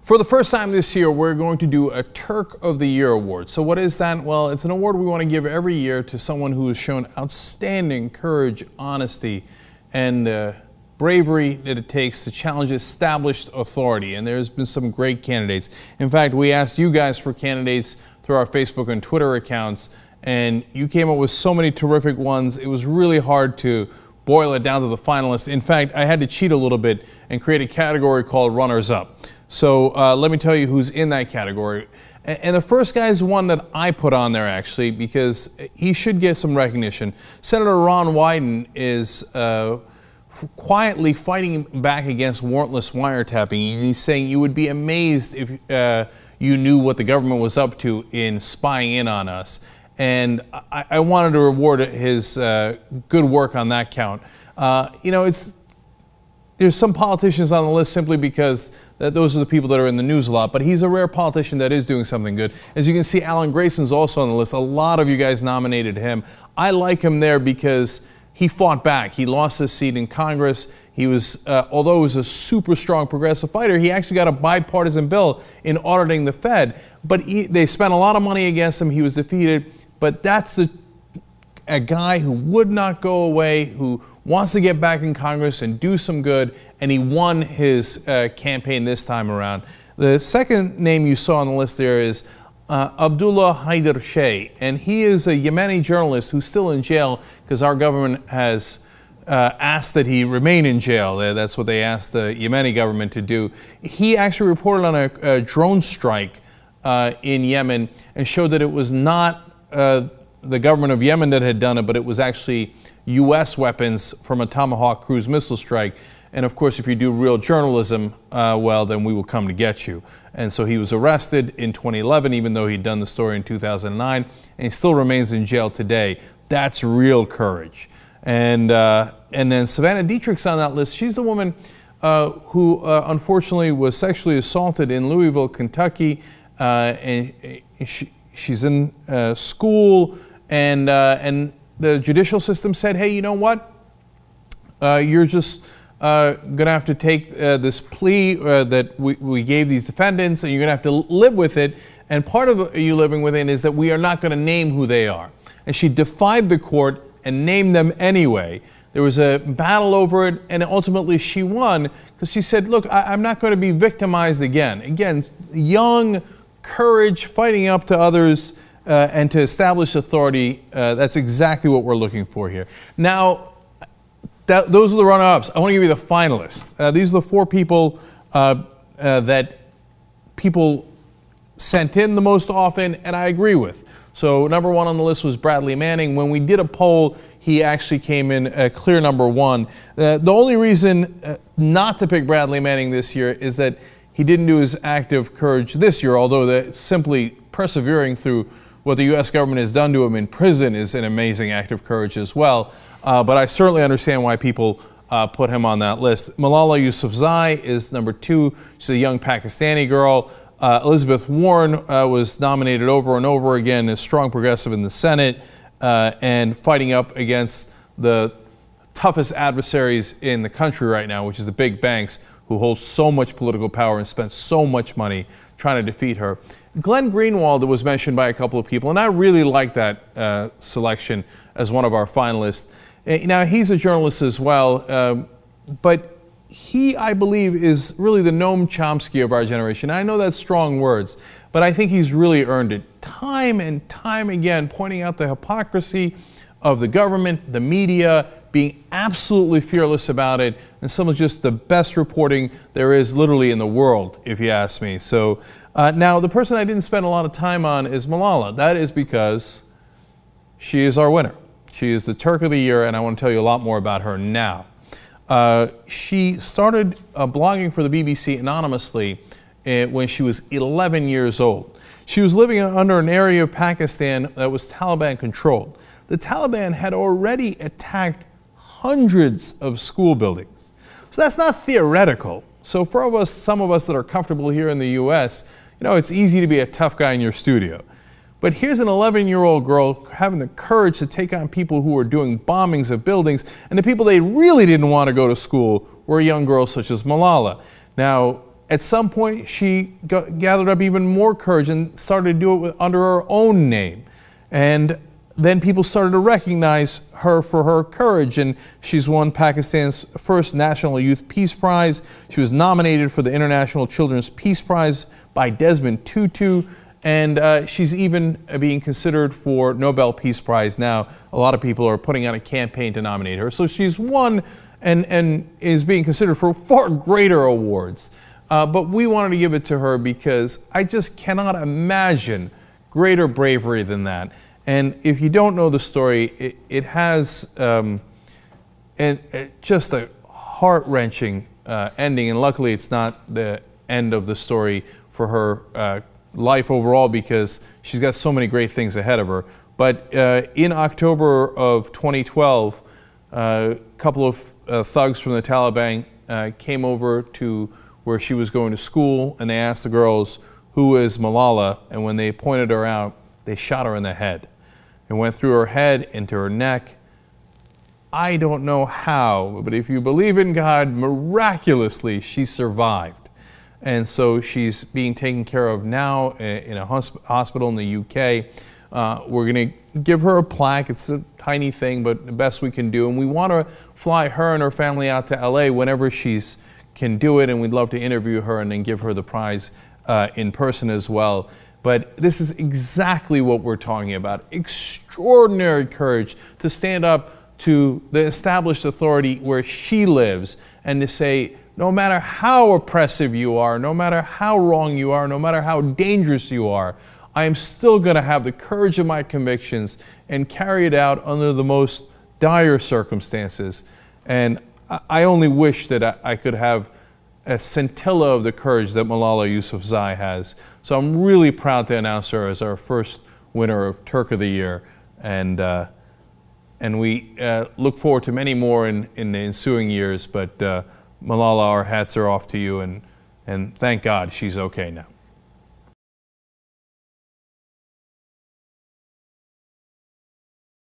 For the first time this year, we're going to do a Turk of the Year award. So what is that? Well, it's an award we want to give every year to someone who has shown outstanding courage, honesty, and bravery that it takes to challenge established authority. And there's been some great candidates. In fact, we asked you guys for candidates through our Facebook and Twitter accounts, and you came up with so many terrific ones. It was really hard to boil it down to the finalists. In fact, I had to cheat a little bit and create a category called Runners Up. So let me tell you who's in that category. And the first guy is one that I put on there, actually, because he should get some recognition. Senator Ron Wyden is quietly fighting back against warrantless wiretapping. He's saying you would be amazed if you knew what the government was up to in spying in on us. And I wanted to reward his good work on that count. You know, there's some politicians on the list simply because those are the people that are in the news a lot, but he's a rare politician that is doing something good. As you can see, Alan Grayson's also on the list. A lot of you guys nominated him. I like him there because he fought back. He lost his seat in Congress. He was, although he was a super strong progressive fighter, he actually got a bipartisan bill in auditing the Fed. But they spent a lot of money against him. He was defeated. But that's a guy who would not go away, who wants to get back in Congress and do some good, and he won his campaign this time around. The second name you saw on the list there is Abdullah Haider Sheh, and he is a Yemeni journalist who's still in jail because our government has asked that he remain in jail. That's what they asked the Yemeni government to do. He actually reported on a drone strike in Yemen and showed that it was not the government of Yemen that had done it, but it was actually U.S. weapons from a Tomahawk cruise missile strike. And of course, if you do real journalism, well, then we will come to get you. And so he was arrested in 2011, even though he'd done the story in 2009, and he still remains in jail today. That's real courage. And then Savannah Dietrich's on that list. She's the woman who unfortunately was sexually assaulted in Louisville, Kentucky, and she's in school, and the judicial system said, hey, you know what? You're just going to have to take this plea that we gave these defendants, and you're going to have to live with it. And part of you living with it is that we are not going to name who they are. And she defied the court and named them anyway. There was a battle over it, and ultimately she won because she said, look, I'm not going to be victimized again. Again, young courage, fighting up to others, and to establish authority. That's exactly what we're looking for here. Now, those are the runner-ups. I want to give you the finalists. These are the four people that people sent in the most often, and I agree with. So number one on the list was Bradley Manning. When we did a poll, he actually came in a clear number one. The only reason not to pick Bradley Manning this year is that he didn't do his act of courage this year, although simply persevering through what the U.S. government has done to him in prison is an amazing act of courage as well. But I certainly understand why people put him on that list. Malala Yousafzai is number two. She's a young Pakistani girl. Elizabeth Warren was nominated over and over again as strong progressive in the Senate and fighting up against the toughest adversaries in the country right now, which is the big banks, who hold so much political power and spent so much money trying to defeat her. Glenn Greenwald was mentioned by a couple of people, and I really like that selection as one of our finalists. Now, he's a journalist as well, but he, I believe, is really the Noam Chomsky of our generation. I know that's strong words, but I think he's really earned it. Time and time again, pointing out the hypocrisy of the government, the media, being absolutely fearless about it, and some of just the best reporting there is literally in the world, if you ask me. So now the person I didn't spend a lot of time on is Malala. That is because she is our winner. She is the Turk of the Year, and I want to tell you a lot more about her now. She started blogging for the BBC anonymously when she was 11 years old. She was living under an area of Pakistan that was Taliban controlled. The Taliban had already attacked hundreds of school buildings. So that's not theoretical. So for some of us that are comfortable here in the U.S., you know, it's easy to be a tough guy in your studio. But here's an 11-year-old girl having the courage to take on people who were doing bombings of buildings, and the people they really didn't want to go to school were young girls such as Malala. Now, at some point, she gathered up even more courage and started to do it under her own name. And then people started to recognize her for her courage, and she's won Pakistan's first National Youth Peace Prize. She was nominated for the International Children's Peace Prize by Desmond Tutu, and she's even being considered for Nobel Peace Prize now. A lot of people are putting out a campaign to nominate her. So she's won and is being considered for far greater awards. But we wanted to give it to her because I just cannot imagine greater bravery than that. And if you don't know the story, it has just a heart-wrenching ending. And luckily, it's not the end of the story for her life overall, because she's got so many great things ahead of her. But in October of 2012, a couple of thugs from the Taliban came over to where she was going to school, and they asked the girls, "Who is Malala?" And when they pointed her out, they shot her in the head. It went through her head, into her neck. I don't know how, but if you believe in God, miraculously she survived. And so she's being taken care of now in a hospital in the UK. We're going to give her a plaque. It's a tiny thing, but the best we can do. And we want to fly her and her family out to LA whenever she can do it, and we'd love to interview her and then give her the prize in person as well. But this is exactly what we're talking about. Extraordinary courage to stand up to the established authority where she lives and to say, no matter how oppressive you are, no matter how wrong you are, no matter how dangerous you are, I am still going to have the courage of my convictions and carry it out under the most dire circumstances. And I only wish that I could have a scintilla of the courage that Malala Yousafzai has. So I'm really proud to announce her as our first winner of Turk of the Year. And we look forward to many more in the ensuing years. But Malala, our hats are off to you, and thank God she's okay now.